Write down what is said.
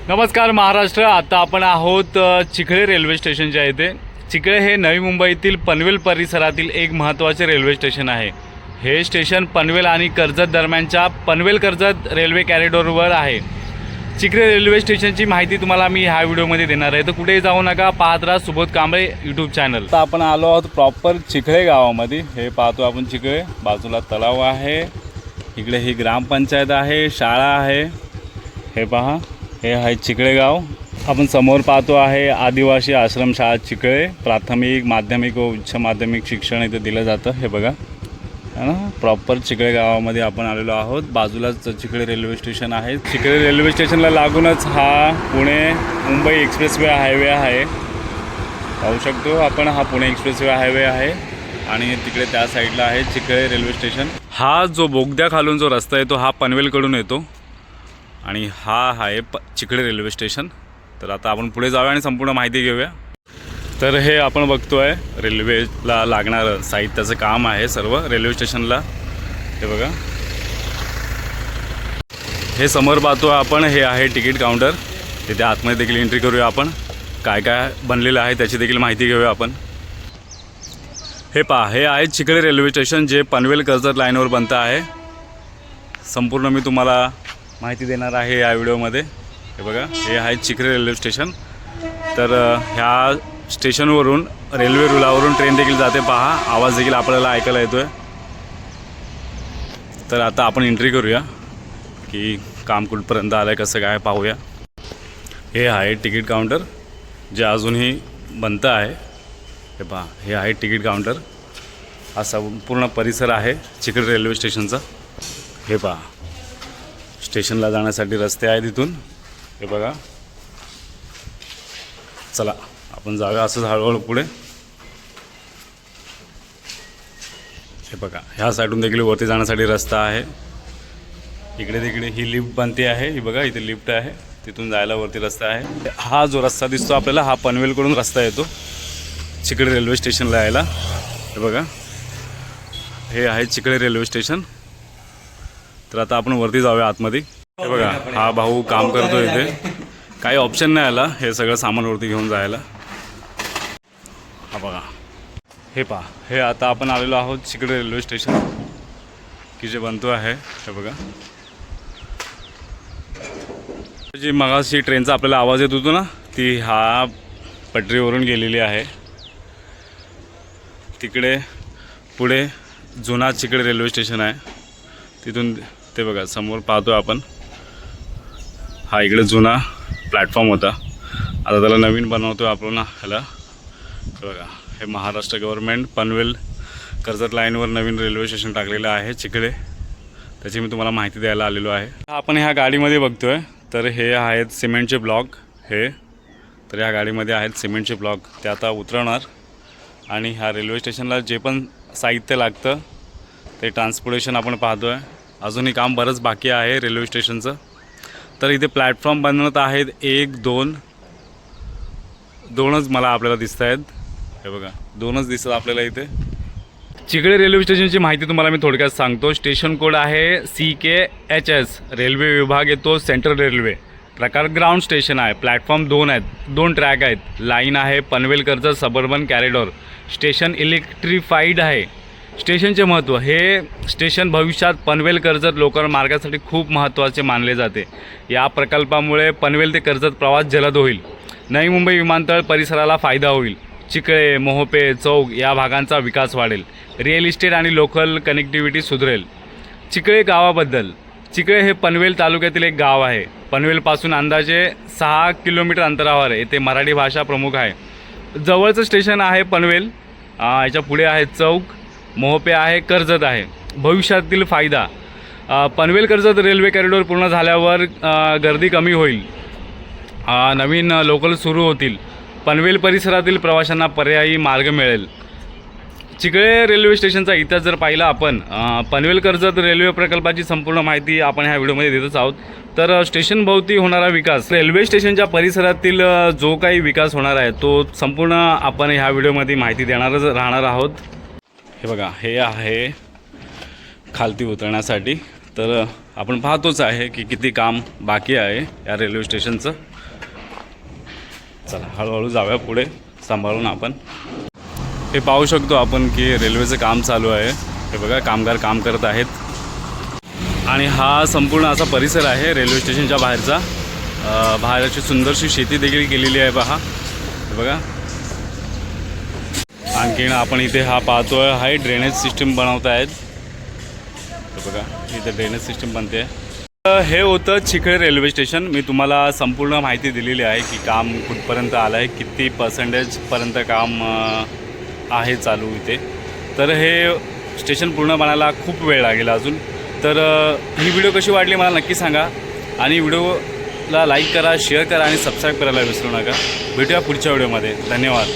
नमस्कार महाराष्ट्र। आता आपण आहोत चिखळे रेल्वे स्टेशनच्या इथे। चिखळे हे नवी मुंबईतील पनवेल परिसरातील एक महत्त्वाचे रेल्वे स्टेशन आहे। हे स्टेशन पनवेल आणि कर्जत दरम्यानच्या पनवेल कर्जत रेल्वे कॉरिडॉरवर आहे। चिखळे रेल्वे स्टेशनची माहिती तुम्हाला मी ह्या व्हिडिओमध्ये देणार आहे, तर कुठेही जाऊ नका, पाहत राहा सुबोध कांबळे यूट्यूब चॅनल। आता आपण आलो आहोत प्रॉपर चिखळे गावामध्ये। हे पाहतो आपण चिखळे, बाजूला तलाव आहे, इकडे ही ग्रामपंचायत आहे, शाळा आहे। हे पहा, हे आहे चिखळे गाव। आपण समोर पाहतो आहे आदिवासी आश्रमशाळा चिखळे। प्राथमिक, माध्यमिक व उच्च माध्यमिक शिक्षण इथे दिलं जातं। हे बघा है ना, प्रॉपर चिखळे गावामध्ये आपण आलेलो आहोत। बाजूलाच चिखळे रेल्वे स्टेशन आहे। चिखळे रेल्वे स्टेशनला लागूनच हा पुणे मुंबई एक्सप्रेसवे हायवे आहे। पाहू शकतो आपण, हा पुणे एक्सप्रेसवे हायवे आहे आणि तिकडे त्या साईडला आहे चिखळे रेल्वे स्टेशन। हा जो बोगद्याखालून जो रस्ता येतो हा पनवेलकडून येतो आणि हा आहे चिखळे रेल्वे स्टेशन। तर आता आपण पुढे जाऊया आणि संपूर्ण माहिती घेऊया। तर हे आपण बघतोय रेल्वेला लागणारं साहित्याचं काम आहे सर्व रेल्वे स्टेशनला। हे बघा, हे समोर पाहतो आपण, हे आहे तिकीट काउंटर। तिथे आतमध्ये देखील एंट्री करूया आपण, काय काय बनलेलं आहे त्याची देखील माहिती घेऊया आपण। हे पहा, हे आहे चिखळे रेल्वे स्टेशन जे पनवेल कर्जत लाईनवर बनतं आहे। संपूर्ण मी तुम्हाला माहिती देणार आहे या व्हिडिओमध्ये। हे बघा, हे आहे चिखळे रेल्वे स्टेशन। तर ह्या स्टेशनवरून रेल्वे रुळावरून ट्रेन देखील जाते, पहा आवाज देखील आपल्याला ऐकायला येतोय। तर आता आपण एंट्री करूया की काम कुठपर्यंत आलं आहे, कसं काय पाहूया। हे आहे तिकीट काउंटर जे अजूनही बनतं आहे। हे पहा, हे आहे तिकीट काउंटर। हा संपूर्ण परिसर आहे चिखळे रेल्वे स्टेशनचा। हे पहा, स्टेशनला जाण्यासाठी रस्ते आहेत इथून। हे बघा, चला आपण जाऊया असं हळूहळू पुढे। हे बघा, ह्या साईडून देखील वरती जाण्यासाठी रस्ता आहे। इकडे तिकडे ही लिफ्ट बनते आहे। ही बघा, इथे लिफ्ट आहे, तिथून जायला वरती रस्ता आहे। हा जो रस्ता दिसतो आपल्याला, हा पनवेलकडून रस्ता येतो चिखळे रेल्वे स्टेशनला यायला। हे बघा, हे आहे चिखळे रेल्वे स्टेशन। तर आता आपण वरती जाऊया आतमध्ये। हे बघा, हा भाऊ काम करतो इथे, काही ऑप्शन नाही आला हे सगळं सामान वरती घेऊन जायला। हा बघा, हे पहा, हे आता आपण आलेलो आहोत चिखळे रेल्वे स्टेशन की जे बनतो आहे। हे बघा, जी मगाशी ट्रेनचा आपल्याला आवाज येत होतो ना, ती हा पटरीवरून गेलेली आहे। तिकडे पुढे जुना चिखळे रेल्वे स्टेशन आहे, तिथून ते बघा समोर पाहतो आपण, हा इकडे जुना प्लॅटफॉर्म होता, आता त्याला नवीन बनवतो आपण ह्याला। हे बघा, हे महाराष्ट्र गव्हर्नमेंट पनवेल कर्जत लाईनवर नवीन रेल्वे स्टेशन टाकलेलं आहे चिखळे, त्याची मी तुम्हाला माहिती द्यायला आलेलो आहे। आपण ह्या गाडीमध्ये बघतोय, तर हे आहेत सिमेंटचे ब्लॉक। हे तर ह्या गाडीमध्ये आहेत सिमेंटचे ब्लॉक, ते आता उतरवणार आणि ह्या रेल्वे स्टेशनला जे पण साहित्य लागतं ते ट्रान्सपोर्टेशन आपण पाहतो आहे। अजूनही काम बरंच बाकी आहे रेल्वे स्टेशनचं। तर इथे प्लॅटफॉर्म बनवत आहेत, एक दोनच मला आपल्याला दिसत आहेत। हे बघा, दोनच दिसतात आपल्याला इथे। चिखळे रेल्वे स्टेशनची माहिती तुम्हाला मी थोडक्यात सांगतो। स्टेशन कोड आहे CKHS। रेल्वे विभाग येतो सेंट्रल रेल्वे। प्रकार ग्राउंड स्टेशन आहे। प्लॅटफॉर्म 2 आहेत, 2 ट्रॅक आहेत। लाईन आहे Panvel Karjat suburban corridor. Station electrified आहे। स्टेशनचे महत्त्व, हे स्टेशन भविष्यात पनवेल कर्जत लोकल मार्गासाठी खूप महत्त्वाचे मानले जाते। या प्रकल्पामुळे पनवेल ते कर्जत प्रवास जलद होईल। नवी मुंबई विमानतळ परिसराला फायदा होईल। चिखळे, मोहोपे, चौक या भागांचा विकास वाढेल। रिअल इस्टेट आणि लोकल कनेक्टिव्हिटी सुधारेल। चिखळे गावाबद्दल, चिखळे हे पनवेल तालुक्यातील एक गाव आहे। पनवेलपासून अंदाजे 6 किलोमीटर अंतरावर आहे। येथे मराठी भाषा प्रमुख आहे। जवळचं स्टेशन आहे पनवेल, याच्या पुढे आहे चौक, मोहोपे आहे, कर्जत आहे। भविष्यातील फायदा, पनवेल कर्जत रेल्वे कॉरिडॉर पूर्ण झाल्यावर गर्दी कमी होईल, नवीन लोकल सुरू होतील, पनवेल परिसरातील प्रवाशांना पर्यायी मार्ग मिळेल। चिखळे रेल्वे स्टेशनचा इतिहास जर पाहिला आपण, पनवेल कर्जत रेल्वे प्रकल्पाची संपूर्ण माहिती आपण ह्या व्हिडिओमध्ये देतच आहोत। तर स्टेशन भोवती होणारा विकास, रेल्वे स्टेशनच्या परिसरातील जो काही विकास होणार आहे तो संपूर्ण आपण ह्या व्हिडिओमध्ये माहिती देणारच राहणार आहोत। हे बघा, हे आहे खालती उतरण्यासाठी, तर आपण पाहतोच आहे की किती काम बाकी आहे या रेल्वे स्टेशनचं. चला हळूहळू जाऊया पुढे सांभाळून आपण. हे पाहू शकतो आपण की रेल्वेचं काम चालू आहे. हे बघा कामगार काम करत आहेत. आणि हा संपूर्ण असा परिसर आहे रेल्वे स्टेशनच्या बाहेरचा. बाहेर अशी सुंदरशी शेती देखील केलेली आहे पहा. हे बघा. आणखीन आपण इथे हा पाहतोय आहे ड्रेनेज सिस्टीम बनवत आहेत. हे बघा इथे ड्रेनेज सिस्टीम बनते आहे. हे होतं चिखळे रेल्वे स्टेशन. मी तुम्हाला संपूर्ण माहिती दिलेली आहे की काम कुठपर्यंत आलं आहे, किती पर्सेंटेजपर्यंत काम आहे चालू इथे. तर हे स्टेशन पूर्ण बनायला खूप वेळ लागेल अजून. तर ही व्हिडिओ कशी वाटली मला नक्की सांगा. आणि व्हिडिओला लाईक करा, शेअर करा आणि सबस्क्राईब करायला विसरू नका. भेटूया पुढच्या व्हिडिओमध्ये. धन्यवाद.